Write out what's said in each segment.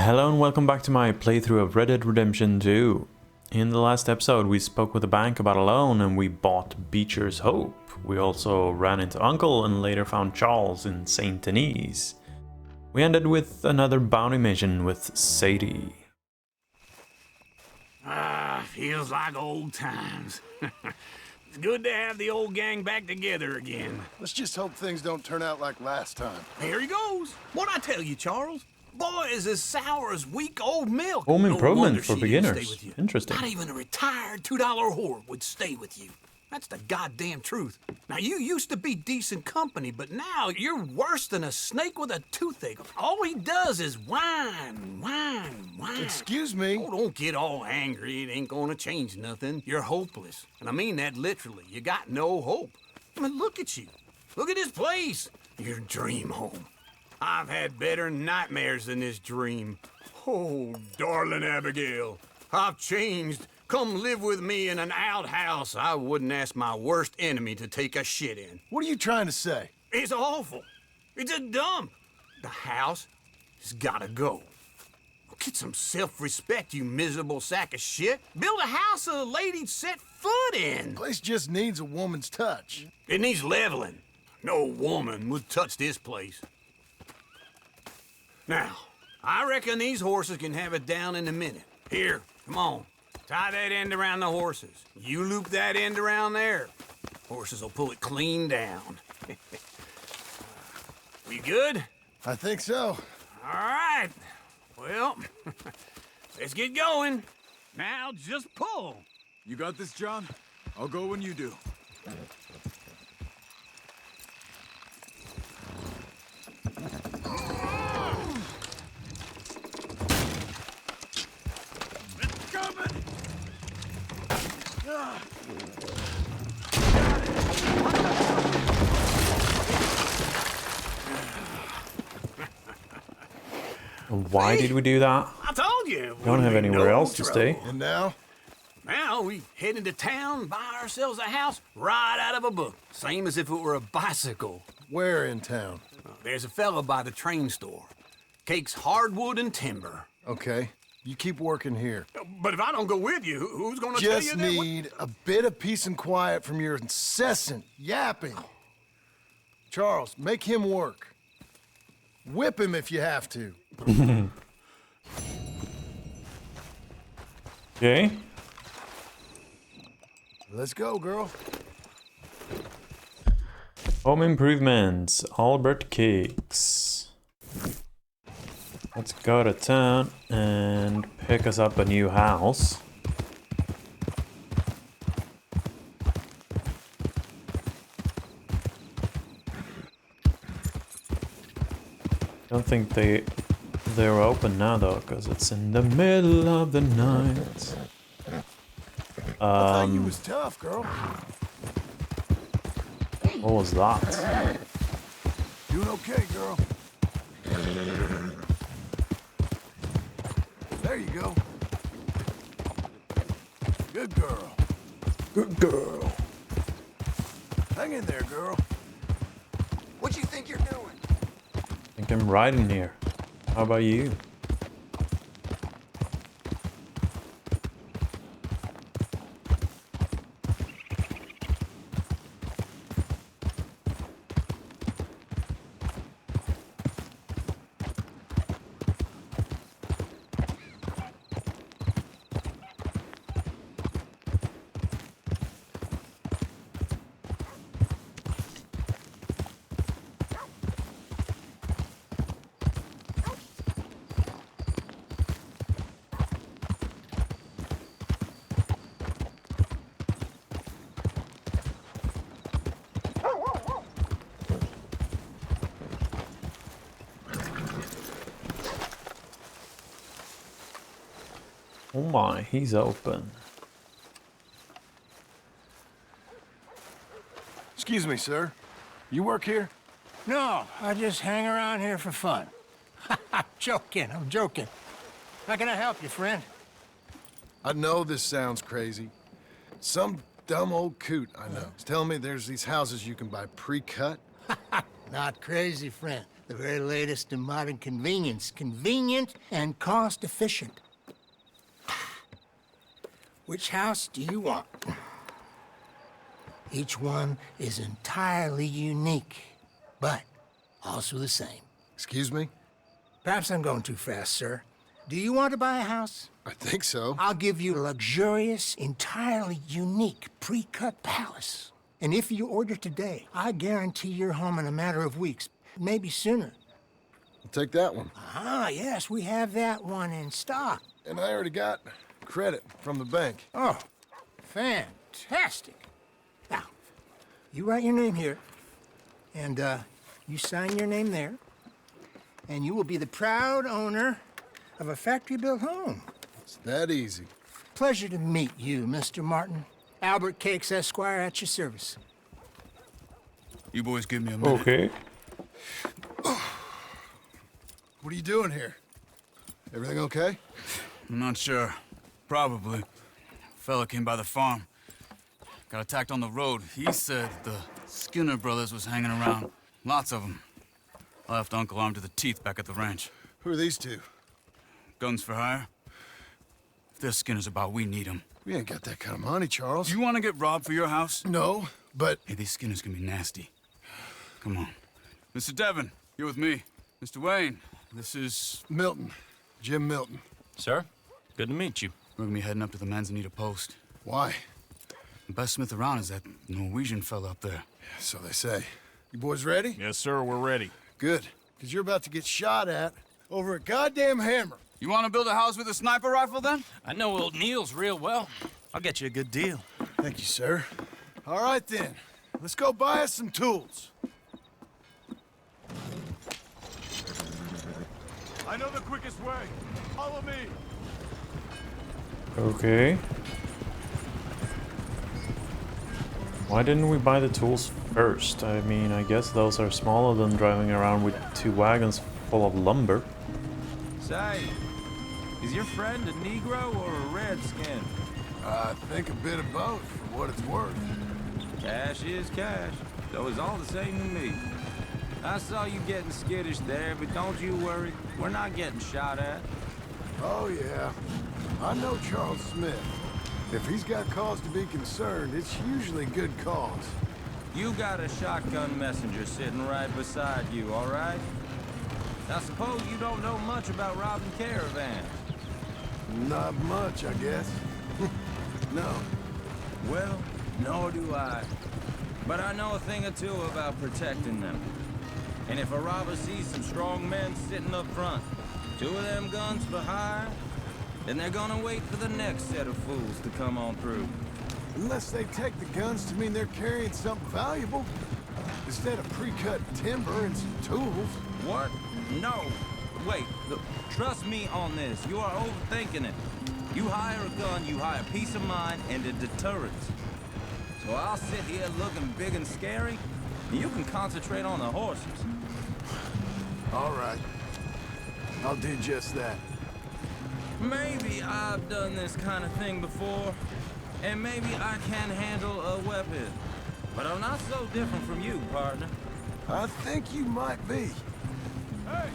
Hello and welcome back to my playthrough of Red Dead Redemption 2. In the last episode we spoke with the bank about a loan and we bought Beecher's Hope. We also ran into Uncle and later found Charles in Saint Denis. We ended with another bounty mission with Sadie. Feels like old times. It's good to have the old gang back together again. Let's just hope things don't turn out like last time. Here he goes. What'd I tell you, Charles? Boy is as sour as weak old milk. Home No improvement wonder for she didn't stay beginners. with you. Interesting. Not even a retired $2 whore would stay with you. That's the goddamn truth. Now, you used to be decent company, but now you're worse than a snake with a toothache. All he does is whine. Excuse me? Oh, don't get all angry. It ain't gonna change nothing. You're hopeless. And I mean that literally. You got no hope. I mean, look at you. Look at this place. Your dream home. I've had better nightmares than this dream. Oh, darling Abigail, I've changed. Come live with me in an outhouse I wouldn't ask my worst enemy to take a shit in. What are you trying to say? It's awful. It's a dump. The house has gotta go. Get some self-respect, you miserable sack of shit. Build a house a lady'd set foot in. Place just needs a woman's touch. It needs leveling. No woman would touch this place. Now, I reckon these horses can have it down in a minute. Here, come on. Tie that end around the horses. You loop that end around there. Horses will pull it clean down. We good? I think so. All right. Well, let's get going. Now just pull. You got this, John? I'll go when you do. It's coming! Why did we do that? I told you. We don't have anywhere else to stay. And now? Now we head into town, buy ourselves a house right out of a book. Same as if it were a bicycle. Where in town? There's a fella by the train store. Cakes hardwood and timber. Okay, you keep working here. But if I don't go with you, who's gonna tell you Just that? need a bit of peace and quiet from your incessant yapping. Charles, make him work. Whip him if you have to. Okay. Let's go, girl. Home improvements. Albert Cakes. Let's go to town and pick us up a new house. Don't think they're open now though, because it's in the middle of the night. I thought you was tough, girl. What was that? Doing okay, girl. There you go. Good girl. Good girl. Hang in there, girl. What you think you're doing? I think I'm riding here. How about you? Oh my, he's open. Excuse me, sir. You work here? No, I just hang around here for fun. I'm joking. How can I help you, friend? I know this sounds crazy. Some dumb old coot I know is telling me there's these houses you can buy pre-cut. Not crazy, friend. The very latest in modern convenience. Convenient and cost efficient. Which house do you want? Each one is entirely unique, but also the same. Excuse me? Perhaps I'm going too fast, sir. Do you want to buy a house? I think so. I'll give you a luxurious, entirely unique pre-cut palace. And if you order today, I guarantee you're home in a matter of weeks, maybe sooner. I'll take that one. Ah, yes, we have that one in stock. And I already got credit from the bank. Oh, fantastic. Now, you write your name here, and you sign your name there, and you will be the proud owner of a factory-built home. It's that easy. Pleasure to meet you, Mr. Martin. Albert Cakes, Esquire, at your service. You boys give me a minute. Okay. What are you doing here? Everything okay? I'm not sure. Probably. Fella came by the farm. Got attacked on the road. He said the Skinner brothers was hanging around. Lots of them. I left Uncle armed to the teeth back at the ranch. Who are these two? Guns for hire? If they're Skinner's about, we need them. We ain't got that kind of money, Charles. You want to get robbed for your house? No, but... Hey, these Skinners can be nasty. Come on. Mr. Devon, you're with me. Mr. Wayne, this is... Milton. Jim Milton. Sir, good to meet you. We're gonna be heading up to the Manzanita post. Why? The best smith around is that Norwegian fella up there. So they say. You boys ready? Yes, sir, we're ready. Good. Because you're about to get shot at over a goddamn hammer. You want to build a house with a sniper rifle, then? I know old Neil's real well. I'll get you a good deal. Thank you, sir. All right, then. Let's go buy us some tools. I know the quickest way. Follow me. Okay. Why didn't we buy the tools first? I mean, I guess those are smaller than driving around with 2 wagons full of lumber. Say, is your friend a Negro or a Redskin? I think a bit of both, for what it's worth. Cash is cash, so it's all the same to me. I saw you getting skittish there, but don't you worry. We're not getting shot at. Oh, yeah. I know Charles Smith. If he's got cause to be concerned, it's usually good cause. You got a shotgun messenger sitting right beside you, all right? I suppose you don't know much about robbing caravans. Not much, I guess. No. Well, nor do I. But I know a thing or two about protecting them. And if a robber sees some strong men sitting up front, 2 of them guns for hire, then they're gonna wait for the next set of fools to come on through. Unless they take the guns to mean they're carrying something valuable. Instead of pre-cut timber and some tools. What? No. Wait, look, trust me on this. You are overthinking it. You hire a gun, you hire peace of mind and a deterrence. So I'll sit here looking big and scary, and you can concentrate on the horses. All right. I'll do just that. Maybe I've done this kind of thing before, and maybe I can handle a weapon. But I'm not so different from you, partner. I think you might be. Hey,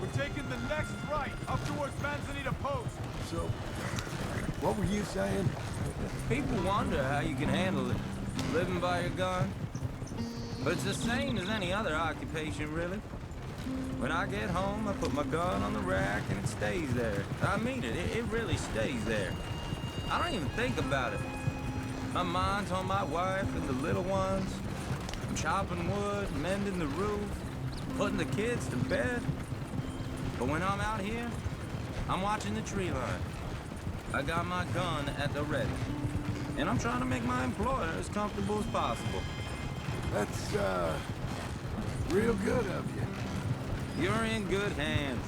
we're taking the next right up towards Manzanita Post. So, what were you saying? People wonder how you can handle it, living by your gun. But it's the same as any other occupation, really. When I get home, I put my gun on the rack and it stays there. I mean it, it really stays there. I don't even think about it. My mind's on my wife and the little ones. I'm chopping wood, mending the roof, putting the kids to bed. But when I'm out here, I'm watching the tree line. I got my gun at the ready. And I'm trying to make my employer as comfortable as possible. That's, real good of you. You're in good hands.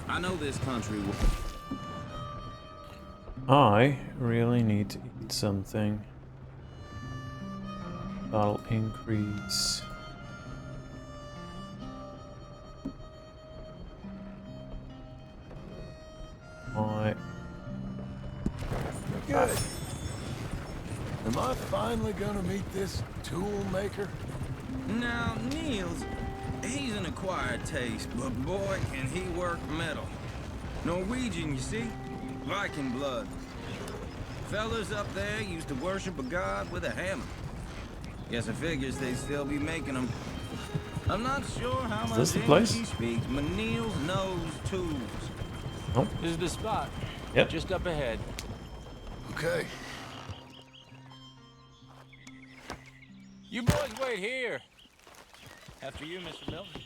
I know this country will... I really need to eat something. That'll increase. My... Good. Am I finally gonna meet this tool maker? Now, Niels, He's an acquired taste, but boy, can he work metal. Norwegian, you see? Viking blood. Fellas up there used to worship a god with a hammer. Guess I figures they'd still be making them. I'm not sure how much this the English place? he speaks, but Niels knows tools. Nope. This is the spot. Yep. Just up ahead. Okay. You boys wait here. After you, Mr. Milton.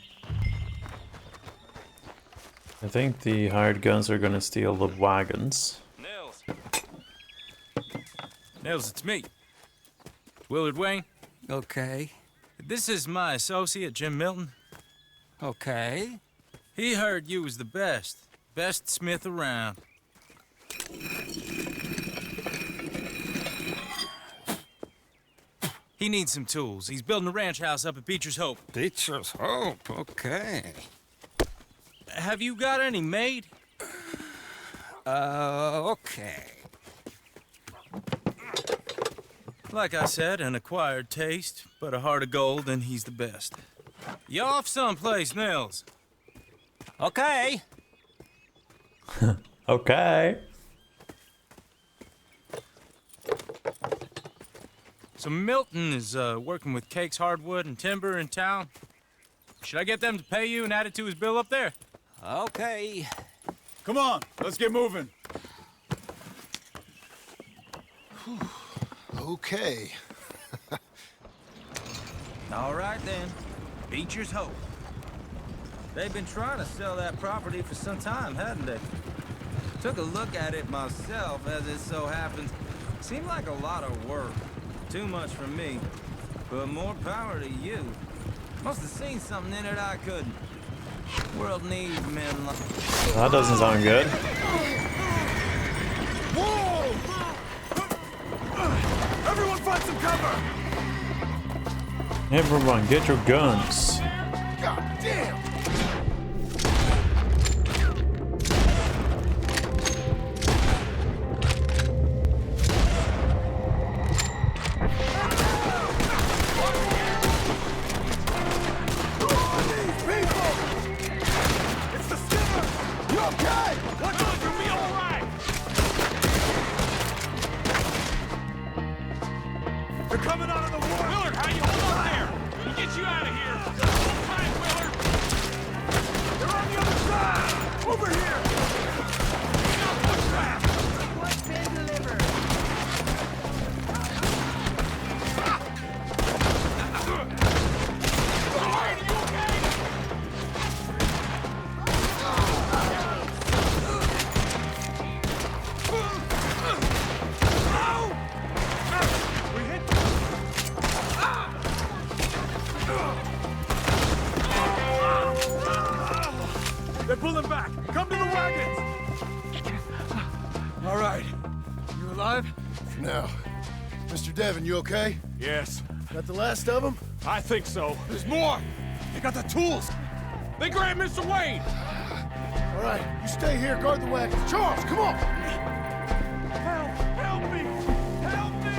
I think the hired guns are gonna steal the wagons. Nils. Nils, it's me. Willard Wayne. Okay. This is my associate, Jim Milton. Okay. He heard you was the best. Best smith around. He needs some tools. He's building a ranch house up at Beecher's Hope. Beecher's Hope, okay. Have you got any made? Okay. Like I said, an acquired taste, but a heart of gold, and he's the best. You off someplace, Nils? Okay. Okay. So Milton is working with Cakes Hardwood and Timber in town. Should I get them to pay you and add it to his bill up there? Okay. Come on, let's get moving. Okay. All right then, Beecher's Hope. They've been trying to sell that property for some time, hadn't they? Took a look at it myself, as it so happens. Seemed like a lot of work. Too much for me, but more power to you. Must have seen something in it I couldn't. World needs men like... That doesn't sound good. Whoa! Everyone find some cover! Everyone, get your guns. God damn! They're pulling back! Come to the wagons! All right. You alive? For now. Mr. Devon, you okay? Yes. Got the last of them? I think so. There's more! They got the tools! They grabbed Mr. Wayne! All right, you stay here, guard the wagons. Charles, come on! Help! Help me! Help me!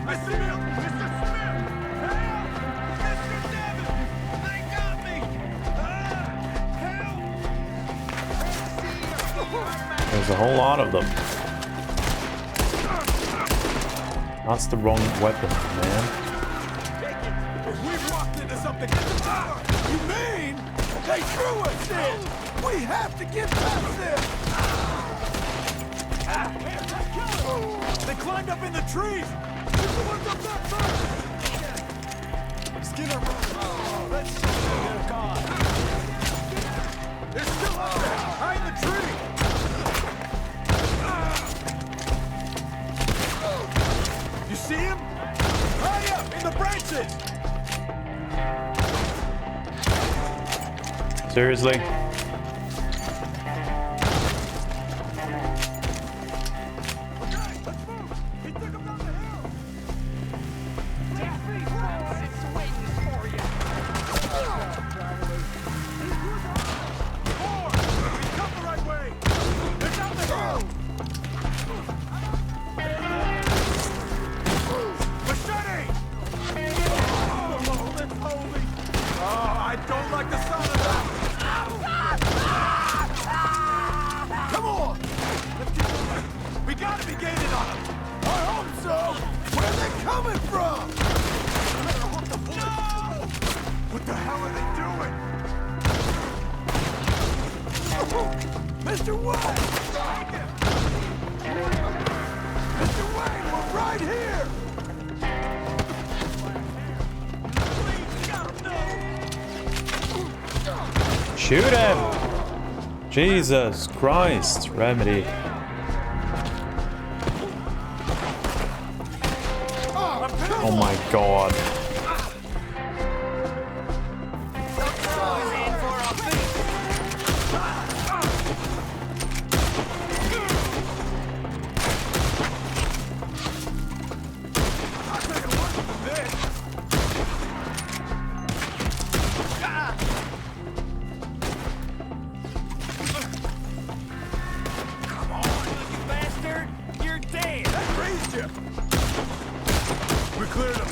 Mr. Milton! Mr. Smith! Help! Mr. Devon! They got me! Help! There's a whole lot of them. That's the wrong weapon, man. If we've walked into something, get the power! You mean they threw us in? We have to get past them! They climbed up in the trees! Who's the ones up there first? Skinner! Let's see. They're gone. They're still up there! Behind the tree! You see him? High up in the branches! Seriously? I don't like the Mr. Wayne! Mr. Wayne, we're right here! Shoot him! Jesus Christ, Remedy. Oh my god. We cleared him.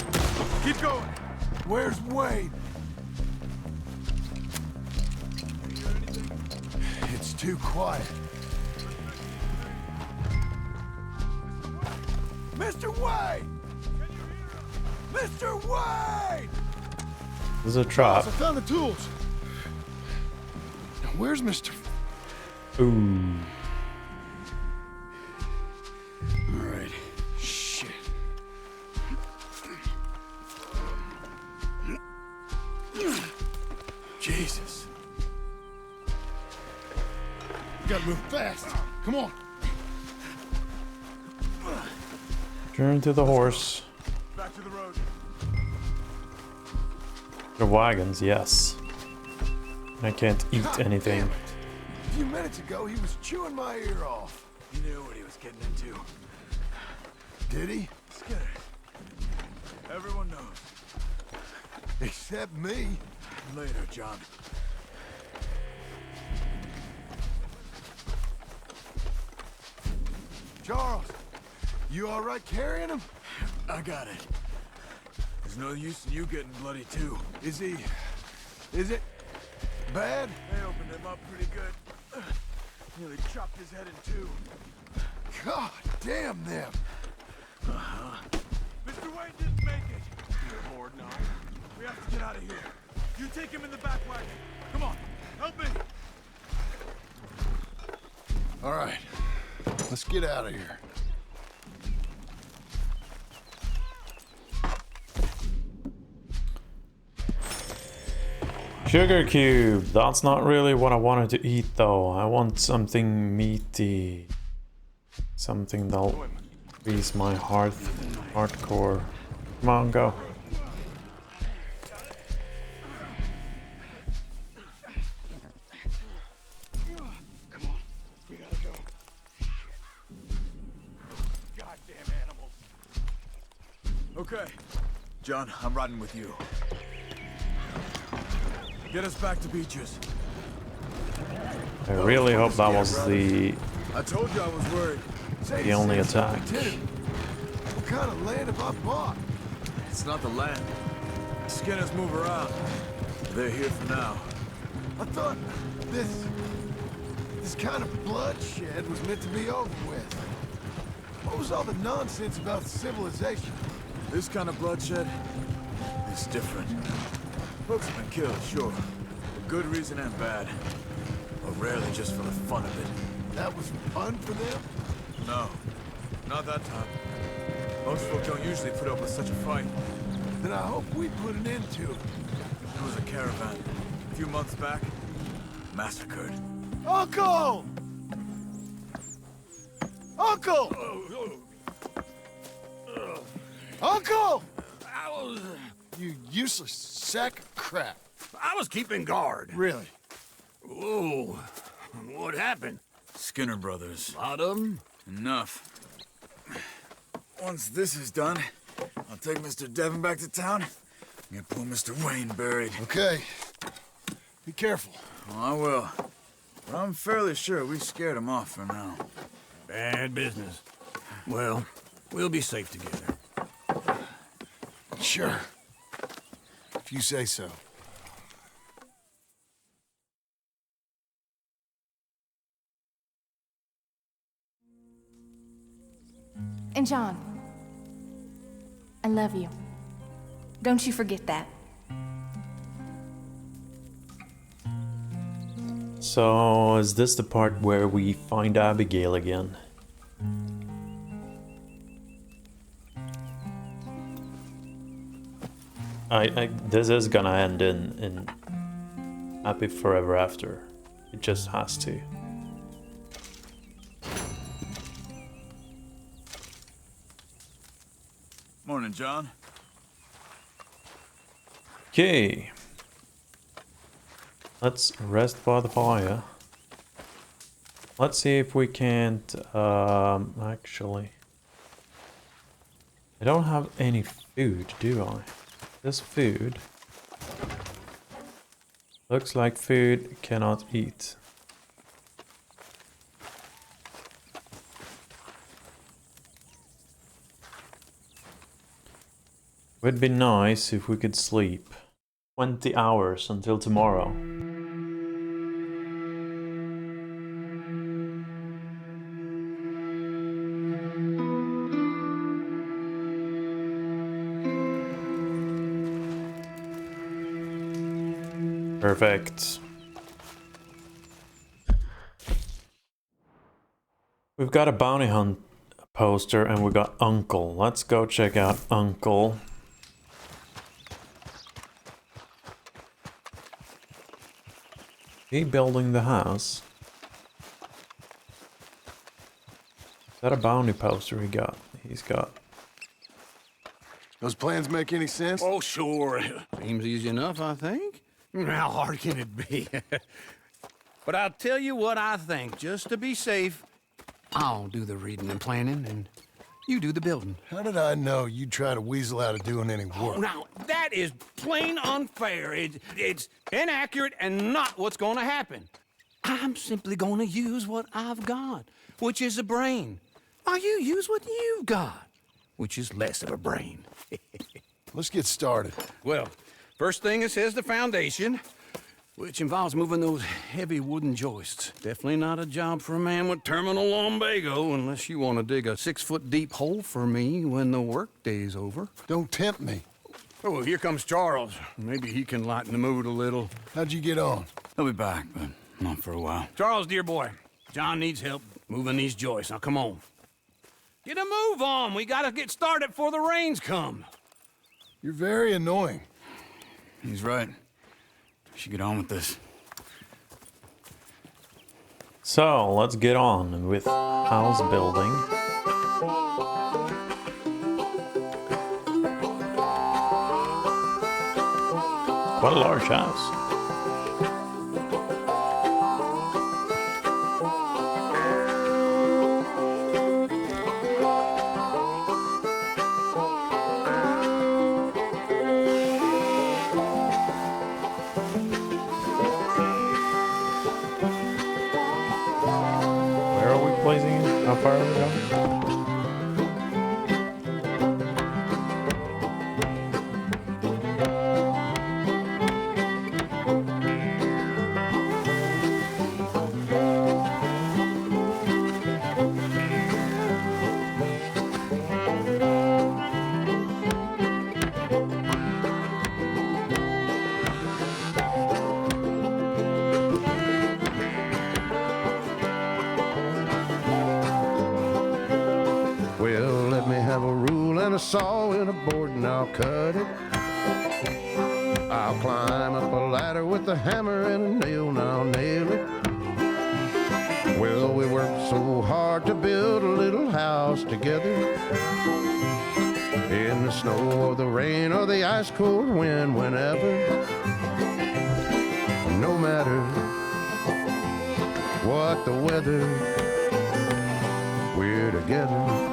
Keep going. Where's Wade? It's too quiet. Mr. Wade! Mr. Wade! This is a trap. I found the tools. Now where's Mr. Ooh. All right. Shit. Jesus. We gotta move fast. Come on. Turn to the horse. Back to the road. The wagons, yes. I can't eat anything. Damn it. A few minutes ago, he was chewing my ear off. He knew what he was getting into. Did he? Skinner. Everyone knows. Except me. Later, John. Charles, you all right carrying him? I got it. There's no use in you getting bloody too. Is it bad? They opened him up pretty good. Nearly chopped his head in two. God damn them. Mr. Wayne didn't make it. You're bored now. We have to get out of here. You take him in the back wagon. Come on, help me. All right, let's get out of here. Sugar cube. That's not really what I wanted to eat though. I want something meaty. Something that'll please my hardcore. Come on, go. Goddamn animals. Okay, John, I'm riding with you. Get us back to Beaches. I really hope that was the I told you I was worried. the only attack. What kind of land have I bought? It's not the land. Skinners move around. They're here for now. I thought this kind of bloodshed was meant to be over with. What was all the nonsense about civilization? This kind of bloodshed is different. Folks have been killed, sure. For good reason and bad. But rarely just for the fun of it. That was fun for them? No, not that time. Most folk don't usually put up with such a fight. Then I hope we put an end to it. There was a caravan a few months back, massacred. Uncle! Uncle! Uncle! You useless sack of crap. I was keeping guard. Really? Whoa. What happened? Skinner brothers. Lot of them? Enough. Once this is done, I'll take Mr. Devon back to town and get poor Mr. Wayne buried. Okay. Be careful. Oh, I will. But I'm fairly sure we scared him off for now. Bad business. Well, we'll be safe together. Sure. If you say so. And John, I love you. Don't you forget that. So, is this the part where we find Abigail again? This is gonna end in Happy Forever After. It just has to. Morning, John. Okay. Let's rest by the fire. Let's see if we can't, actually. I don't have any food, do I? This food looks like food cannot eat. Would be nice if we could sleep 20 hours until tomorrow. Perfect. We've got a bounty hunt poster and we got Uncle. Let's go check out Uncle. He building the house. Is that a bounty poster he's got? Those plans make any sense? Oh, sure. Seems easy enough, I think. How hard can it be? But I'll tell you what I think. Just to be safe, I'll do the reading and planning, and you do the building. How did I know you'd try to weasel out of doing any work? Now, that is plain unfair. It's inaccurate and not what's going to happen. I'm simply going to use what I've got, which is a brain. While you use what you've got, which is less of a brain. Let's get started. Well, first thing it says the foundation, which involves moving those heavy wooden joists. Definitely not a job for a man with terminal lumbago unless you want to dig a 6-foot deep hole for me when the workday's over. Don't tempt me. Oh, here comes Charles. Maybe he can lighten the mood a little. How'd you get on? He'll be back, but not for a while. Charles, dear boy, John needs help moving these joists. Now, come on. Get a move on. We gotta get started before the rains come. You're very annoying. He's right. We should get on with this. So, let's get on with house building. What a large house. How far are we going? Saw in a board and I'll cut it. I'll climb up a ladder with a hammer and a nail and I'll nail it. Well, we worked so hard to build a little house together. In the snow or the rain or the ice cold wind, whenever. No matter what the weather, we're together.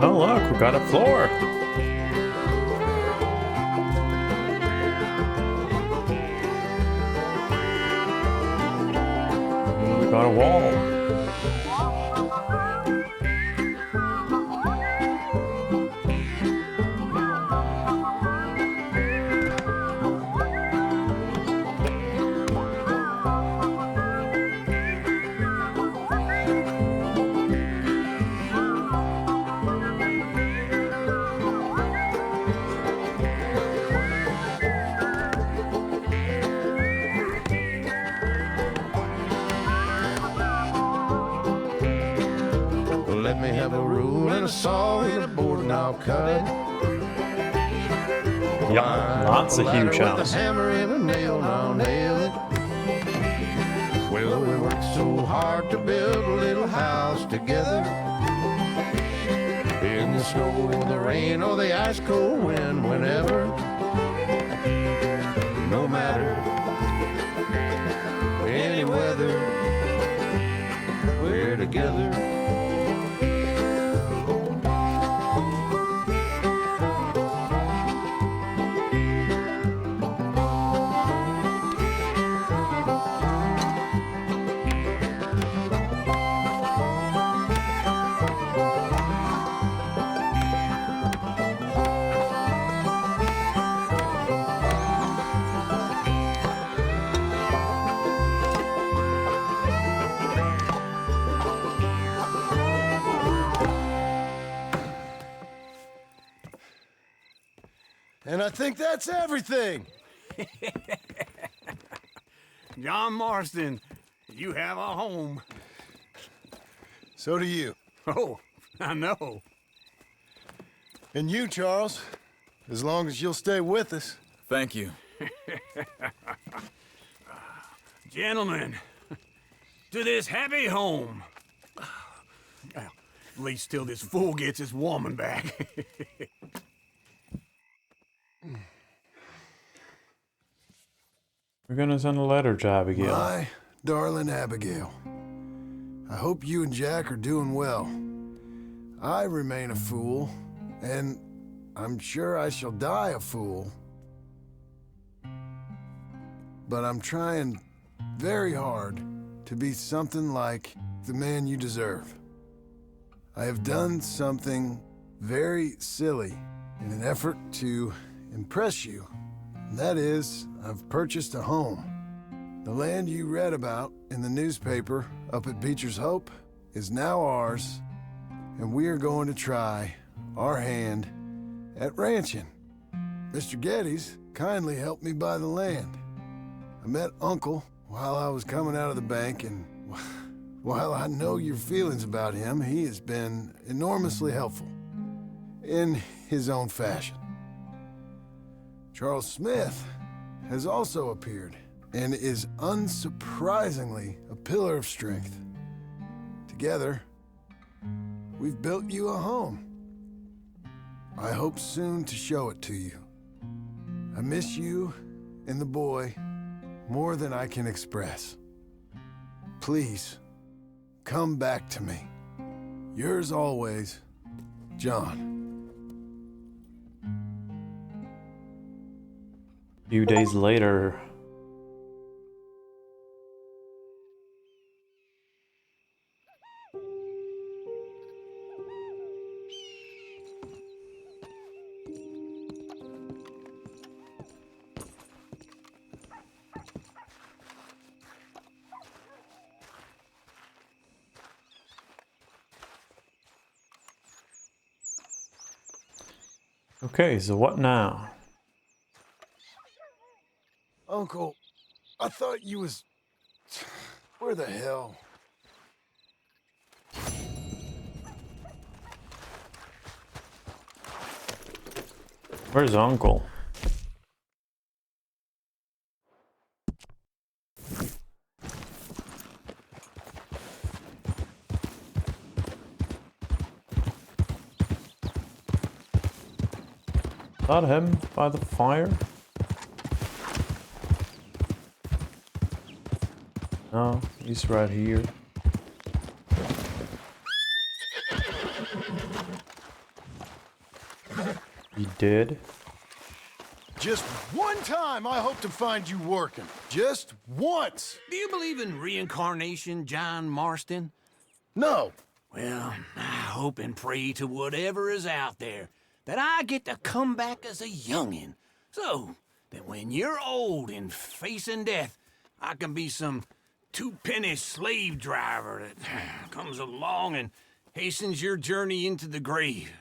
Oh look, we got a floor. We got a wall. I'll cut it. Yep, lots of huge With a house. hammer and a nail, and I'll nail it. Well, we worked so hard to build a little house together. In the snow, the rain, or the ice cold wind, whenever. No matter any weather, we're together. And I think that's everything. John Marston, you have a home. So do you. Oh, I know. And you, Charles, as long as you'll stay with us. Thank you. Gentlemen, to this happy home. Well, at least till this fool gets his woman back. We're gonna send a letter to Abigail. My darling Abigail, I hope you and Jack are doing well. I remain a fool, and I'm sure I shall die a fool. But I'm trying very hard to be something like the man you deserve. I have done something very silly in an effort to impress you. And that is, I've purchased a home. The land you read about in the newspaper up at Beecher's Hope is now ours, and we are going to try our hand at ranching. Mr. Geddes kindly helped me buy the land. I met Uncle while I was coming out of the bank, and while I know your feelings about him, he has been enormously helpful in his own fashion. Charles Smith has also appeared and is unsurprisingly a pillar of strength. Together, we've built you a home. I hope soon to show it to you. I miss you and the boy more than I can express. Please, come back to me. Yours always, John. A few days later. Okay, so what now? Uncle, I thought you was... Where the hell? Where's Uncle? Is that him by the fire? No, he's right here. He did. Just one time I hope to find you working. Just once. Do you believe in reincarnation, John Marston? No. Well, I hope and pray to whatever is out there that I get to come back as a youngin', so that when you're old and facing death, I can be some two-penny slave driver that comes along and hastens your journey into the grave.